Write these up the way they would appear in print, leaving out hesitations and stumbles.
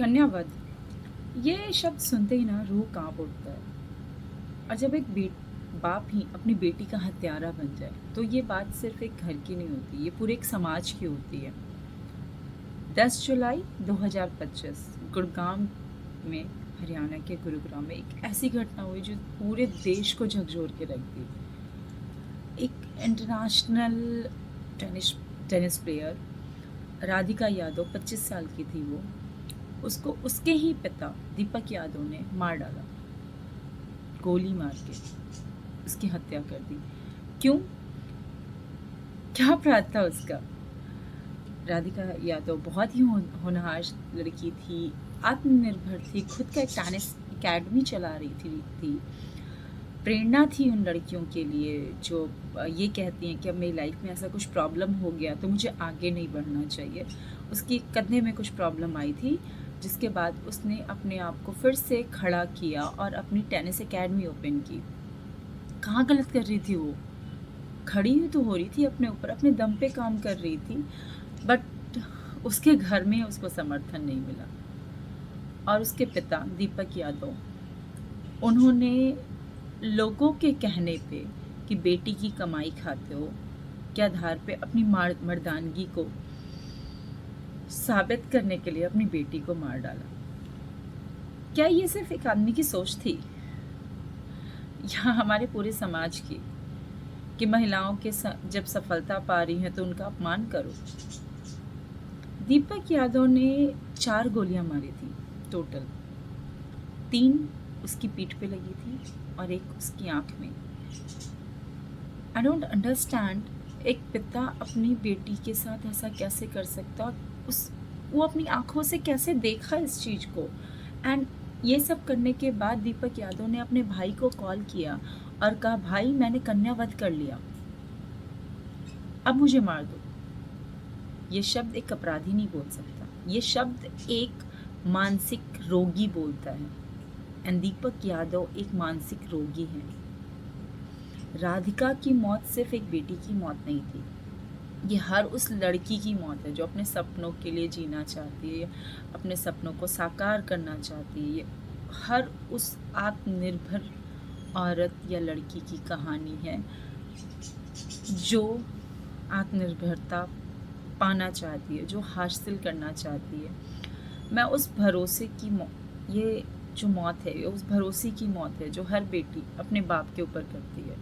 कन्यावध, ये शब्द सुनते ही ना रूह कांप उठता है। और जब एक बाप ही अपनी बेटी का हत्यारा बन जाए तो ये बात सिर्फ एक घर की नहीं होती, ये पूरे एक समाज की होती है। 10 जुलाई 2025 गुड़गांव में, हरियाणा के गुरुग्राम में एक ऐसी घटना हुई जो पूरे देश को झकझोर के रख दी। एक international tennis tennis player Radhika Yadav, 25 साल की थी वो, उसको उसके ही पिता दीपक यादव ने मार डाला, गोली मार के उसकी हत्या कर दी। क्यों? क्या अपराध था उसका? राधिका यादव बहुत ही होनहार लड़की थी, आत्मनिर्भर थी, खुद का एक टेनिस एकेडमी चला रही थी। प्रेरणा थी उन लड़कियों के लिए जो ये कहती हैं कि अब मेरी लाइफ में ऐसा कुछ प्रॉब्लम हो गया तो मुझे आगे नहीं बढ़ना चाहिए। उसकी कंधे में कुछ प्रॉब्लम आई थी, जिसके बाद उसने अपने आप को फिर से खड़ा किया और अपनी टेनिस एकेडमी ओपन की। कहाँ गलत कर रही थी वो? खड़ी हुई तो हो रही थी, अपने ऊपर अपने दम पे काम कर रही थी, बट उसके घर में उसको समर्थन नहीं मिला। और उसके पिता दीपक यादव, उन्होंने लोगों के कहने पे कि बेटी की कमाई खाते हो के आधार पे अपनी मर्दानगी को साबित करने के लिए अपनी बेटी को मार डाला। क्या ये सिर्फ एक आदमी की सोच थी या हमारे पूरे समाज की कि महिलाओं के जब सफलता पा रही हैं तो उनका अपमान करो? दीपक यादव ने 4 गोलियां मारी थी टोटल। 3 उसकी पीठ पे लगी थी और एक उसकी आंख में। आई डोंट अंडरस्टैंड, एक पिता अपनी बेटी के साथ ऐसा कैसे कर सकता, वो अपनी आंखों से कैसे देखा इस चीज़ को। एंड ये सब करने के बाद दीपक यादव ने अपने भाई को कॉल किया और कहा, भाई मैंने कन्यावध कर लिया, अब मुझे मार दो। ये शब्द एक अपराधी नहीं बोल सकता, ये शब्द एक मानसिक रोगी बोलता है। एंड दीपक यादव एक मानसिक रोगी है। राधिका की मौत सिर्फ एक बेटी की मौत नहीं थी, ये हर उस लड़की की मौत है जो अपने सपनों के लिए जीना चाहती है, अपने सपनों को साकार करना चाहती है। ये हर उस आत्मनिर्भर औरत या लड़की की कहानी है जो आत्मनिर्भरता पाना चाहती है, जो हासिल करना चाहती है। मैं उस भरोसे की ये जो मौत है, उस भरोसे की मौत है जो हर बेटी अपने बाप के ऊपर करती है।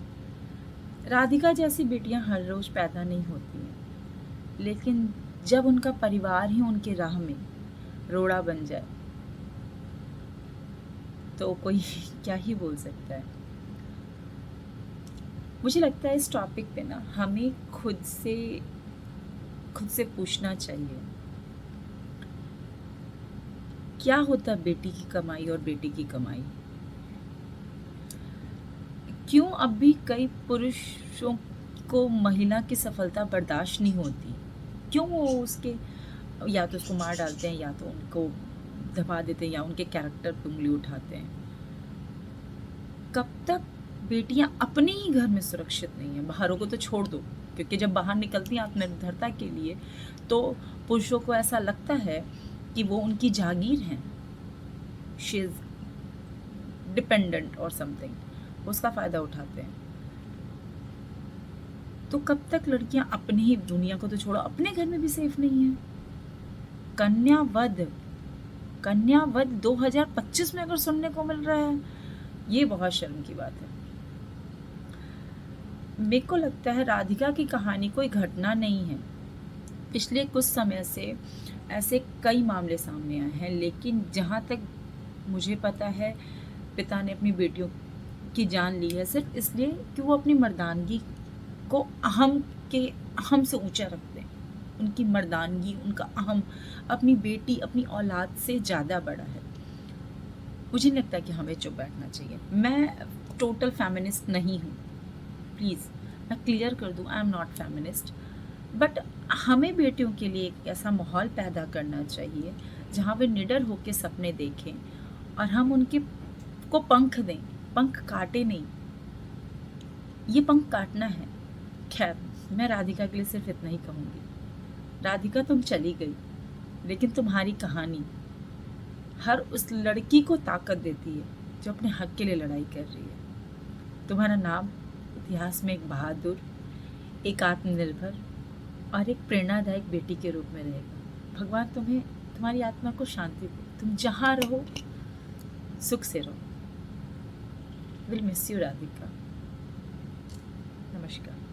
राधिका जैसी बेटियां हर रोज़ पैदा नहीं होती हैं, लेकिन जब उनका परिवार ही उनके राह में रोड़ा बन जाए तो कोई क्या ही बोल सकता है। मुझे लगता है इस टॉपिक पे ना हमें खुद से पूछना चाहिए, क्या होता बेटी की कमाई और बेटी की कमाई? क्यों अब भी कई पुरुषों को महिला की सफलता बर्दाश्त नहीं होती? क्यों वो उसके या तो उसको मार डालते हैं या तो उनको दबा देते हैं या उनके कैरेक्टर पे उंगली उठाते हैं? कब तक बेटियां अपने ही घर में सुरक्षित नहीं है? बाहरों को तो छोड़ दो, क्योंकि जब बाहर निकलती हैं आत्मनिर्भरता के लिए तो पुरुषों को ऐसा लगता है कि वो उनकी जागीर हैं, शी इज डिपेंडेंट और समथिंग, उसका फ़ायदा उठाते हैं। तो कब तक लड़कियां अपनी ही, दुनिया को तो छोड़ो, अपने घर में भी सेफ नहीं है? कन्यावध 2025 में अगर सुनने को मिल रहा है, ये बहुत शर्म की बात है। मेरे को लगता है राधिका की कहानी कोई घटना नहीं है। पिछले कुछ समय से ऐसे कई मामले सामने आए हैं, लेकिन जहाँ तक मुझे पता है पिता ने अपनी बेटियों की जान ली है सिर्फ इसलिए कि वो अपनी मर्दानगी को अहम से ऊंचा रखते हैं। उनकी मर्दानगी, उनका अहम अपनी बेटी, अपनी औलाद से ज़्यादा बड़ा है। मुझे नहीं लगता कि हमें चुप बैठना चाहिए। मैं टोटल फेमिनिस्ट नहीं हूँ, प्लीज़ मैं क्लियर कर दूँ, I am not feminist, but हमें बेटियों के लिए एक ऐसा माहौल पैदा करना चाहिए जहाँ वे निडर होकर सपने देखें और हम उनके को पंख दें, पंख काटे नहीं। ये पंख काटना है। खैर, मैं राधिका के लिए सिर्फ इतना ही कहूँगी, राधिका तुम चली गई, लेकिन तुम्हारी कहानी हर उस लड़की को ताकत देती है जो अपने हक के लिए लड़ाई कर रही है। तुम्हारा नाम इतिहास में एक बहादुर, एक आत्मनिर्भर और एक प्रेरणादायक बेटी के रूप में रहेगा। भगवान तुम्हें, तुम्हारी आत्मा को शांति दे। तुम जहाँ रहो सुख से रहो। Will miss you Radhika. नमस्कार।